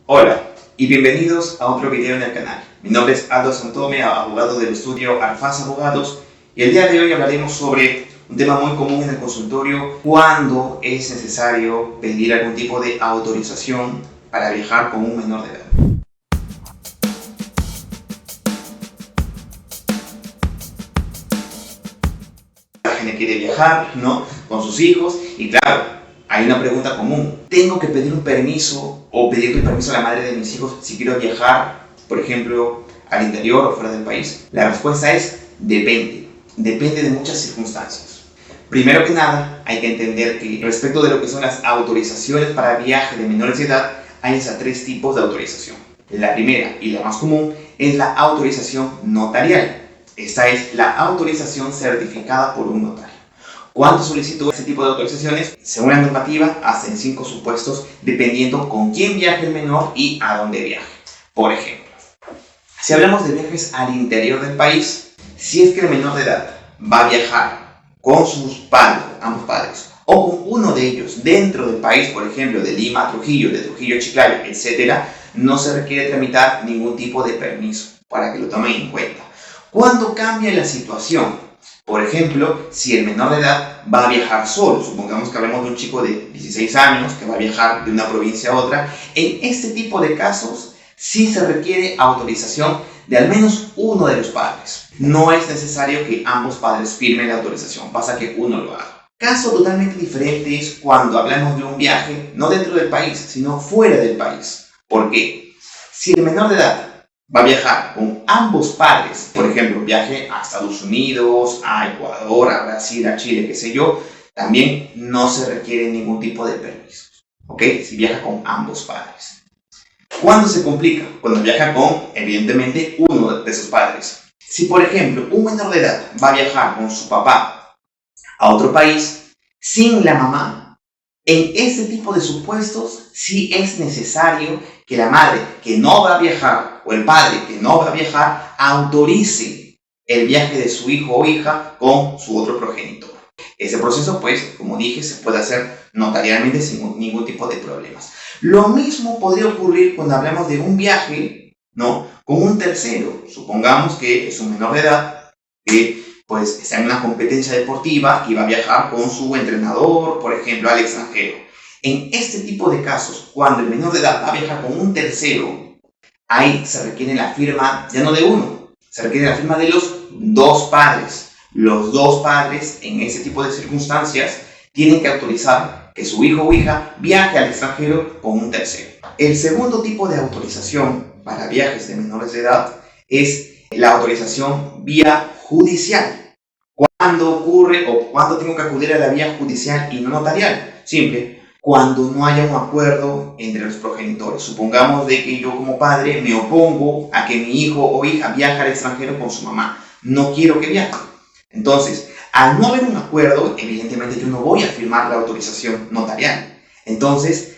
Hola y bienvenidos a otro video en el canal. Mi nombre es Aldo Santome, abogado del estudio Alfaz Abogados, y el día de hoy hablaremos sobre un tema muy común en el consultorio: cuándo es necesario pedir algún tipo de autorización para viajar con un menor de edad. La gente quiere viajar, ¿no?, con sus hijos, y claro, hay una pregunta común: ¿tengo que pedir un permiso o pedirle permiso a la madre de mis hijos si quiero viajar, por ejemplo, al interior o fuera del país? La respuesta es depende. Depende de muchas circunstancias. Primero que nada, hay que entender que respecto de lo que son las autorizaciones para viaje de menores de edad, hay hasta 3 tipos de autorización. La primera y la más común es la autorización notarial. Esta es la autorización certificada por un notario. ¿Cuánto solicito este tipo de autorizaciones? Según la normativa, hasta en 5 supuestos, dependiendo con quién viaje el menor y a dónde viaje. Por ejemplo, si hablamos de viajes al interior del país, si es que el menor de edad va a viajar con sus padres, ambos padres, o con uno de ellos dentro del país, por ejemplo, de Lima a Trujillo, de Trujillo a Chiclayo, etc., no se requiere tramitar ningún tipo de permiso, para que lo tomen en cuenta. ¿Cuándo cambia la situación? Por ejemplo, si el menor de edad va a viajar solo, supongamos que hablamos de un chico de 16 años que va a viajar de una provincia a otra, en este tipo de casos sí se requiere autorización de al menos uno de los padres. No es necesario que ambos padres firmen la autorización, basta que uno lo haga. Caso totalmente diferente es cuando hablamos de un viaje no dentro del país, sino fuera del país. ¿Por qué? Si el menor de edad va a viajar con ambos padres, por ejemplo, viaje a Estados Unidos, a Ecuador, a Brasil, a Chile, qué sé yo, también no se requiere ningún tipo de permiso, ¿ok? Si viaja con ambos padres. ¿Cuándo se complica? Cuando viaja con, evidentemente, uno de sus padres. Si, por ejemplo, un menor de edad va a viajar con su papá a otro país sin la mamá, en este tipo de supuestos sí es necesario que la madre que no va a viajar o el padre que no va a viajar autorice el viaje de su hijo o hija con su otro progenitor. Ese proceso, pues, como dije, se puede hacer notarialmente sin ningún tipo de problemas. Lo mismo podría ocurrir cuando hablamos de un viaje, ¿no?, con un tercero. Supongamos que es un menor de edad que pues está en una competencia deportiva y va a viajar con su entrenador, por ejemplo, al extranjero. En este tipo de casos, cuando el menor de edad va a viajar con un tercero, ahí se requiere la firma ya no de uno, se requiere la firma de los dos padres. Los dos padres, en ese tipo de circunstancias, tienen que autorizar que su hijo o hija viaje al extranjero con un tercero. El segundo tipo de autorización para viajes de menores de edad es la autorización vía judicial. ¿Cuándo ocurre o cuándo tengo que acudir a la vía judicial y no notarial? Simple: cuando no haya un acuerdo entre los progenitores. Supongamos de que yo como padre me opongo a que mi hijo o hija viaje al extranjero con su mamá. No quiero que viaje. Entonces, al no haber un acuerdo, evidentemente yo no voy a firmar la autorización notarial. Entonces,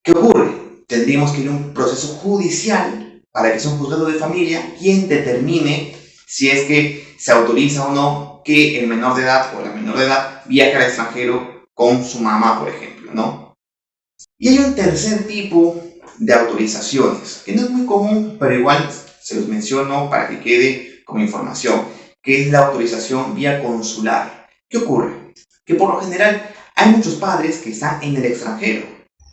¿qué ocurre? Tendríamos que ir a un proceso judicial para que sea un juzgado de familia quien determine si es que se autoriza o no que el menor de edad o la menor de edad viaje al extranjero con su mamá, por ejemplo, ¿no? Y hay un tercer tipo de autorizaciones, que no es muy común, pero igual se los menciono para que quede como información, que es la autorización vía consular. ¿Qué ocurre? Que por lo general hay muchos padres que están en el extranjero,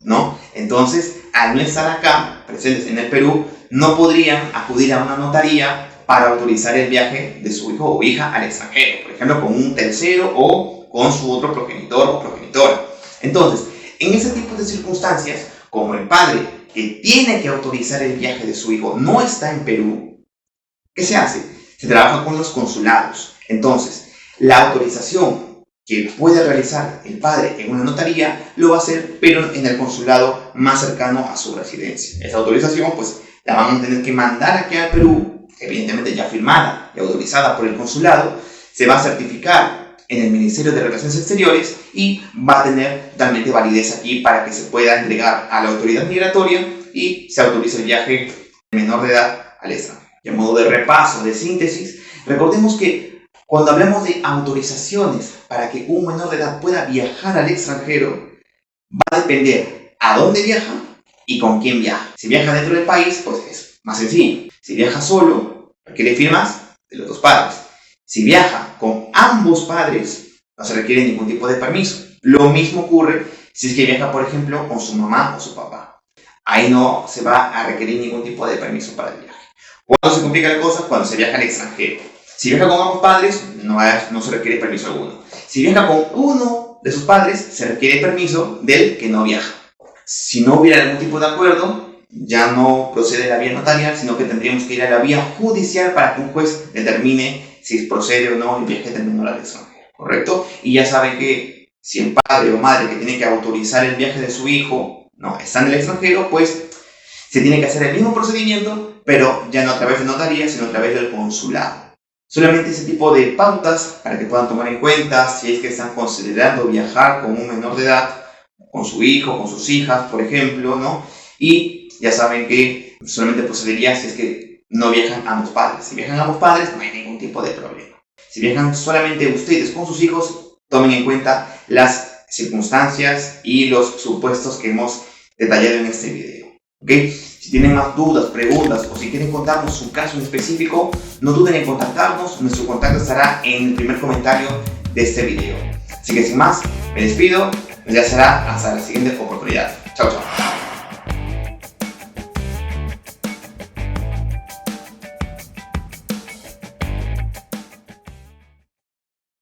¿no? Entonces, al no estar acá, presentes en el Perú, no podrían acudir a una notaría para autorizar el viaje de su hijo o hija al extranjero, por ejemplo, con un tercero o con su otro progenitor o progenitora. Entonces, en ese tipo de circunstancias, como el padre que tiene que autorizar el viaje de su hijo no está en Perú, ¿qué se hace? Se trabaja con los consulados. Entonces, la autorización que puede realizar el padre en una notaría lo va a hacer, pero en el consulado más cercano a su residencia. Esa autorización, pues, la vamos a tener que mandar aquí al Perú, evidentemente ya firmada y autorizada por el consulado, se va a certificar en el Ministerio de Relaciones Exteriores y va a tener totalmente validez aquí para que se pueda entregar a la autoridad migratoria y se autorice el viaje del menor de edad al extranjero. Y a modo de repaso, de síntesis, recordemos que cuando hablamos de autorizaciones para que un menor de edad pueda viajar al extranjero, va a depender a dónde viaja y con quién viaja. Si viaja dentro del país, pues es más sencillo. Si viaja solo, requiere firmas de los dos padres. Si viaja con ambos padres, no se requiere ningún tipo de permiso. Lo mismo ocurre si es que viaja, por ejemplo, con su mamá o su papá. Ahí no se va a requerir ningún tipo de permiso para el viaje. ¿Cuándo se complica la cosa? Cuando se viaja al extranjero. Si viaja con ambos padres, no se requiere permiso alguno. Si viaja con uno de sus padres, se requiere permiso del que no viaja. Si no hubiera algún tipo de acuerdo, ya no procede la vía notarial, sino que tendríamos que ir a la vía judicial para que un juez determine si procede o no el viaje terminal al extranjero, ¿correcto? Y ya saben que si el padre o madre que tiene que autorizar el viaje de su hijo no está en el extranjero, pues se tiene que hacer el mismo procedimiento, pero ya no a través de notaría, sino a través del consulado. Solamente ese tipo de pautas para que puedan tomar en cuenta si es que están considerando viajar con un menor de edad, con su hijo, con sus hijas, por ejemplo, ¿no? Y ya saben que solamente procedería si es que no viajan ambos padres. Si viajan ambos padres, no hay ningún tipo de problema. Si viajan solamente ustedes con sus hijos, tomen en cuenta las circunstancias y los supuestos que hemos detallado en este video. ¿Ok? Si tienen más dudas, preguntas o si quieren contarnos su caso en específico, no duden en contactarnos. Nuestro contacto estará en el primer comentario de este video. Así que sin más, me despido. Ya será hasta la siguiente oportunidad. Chao, chao.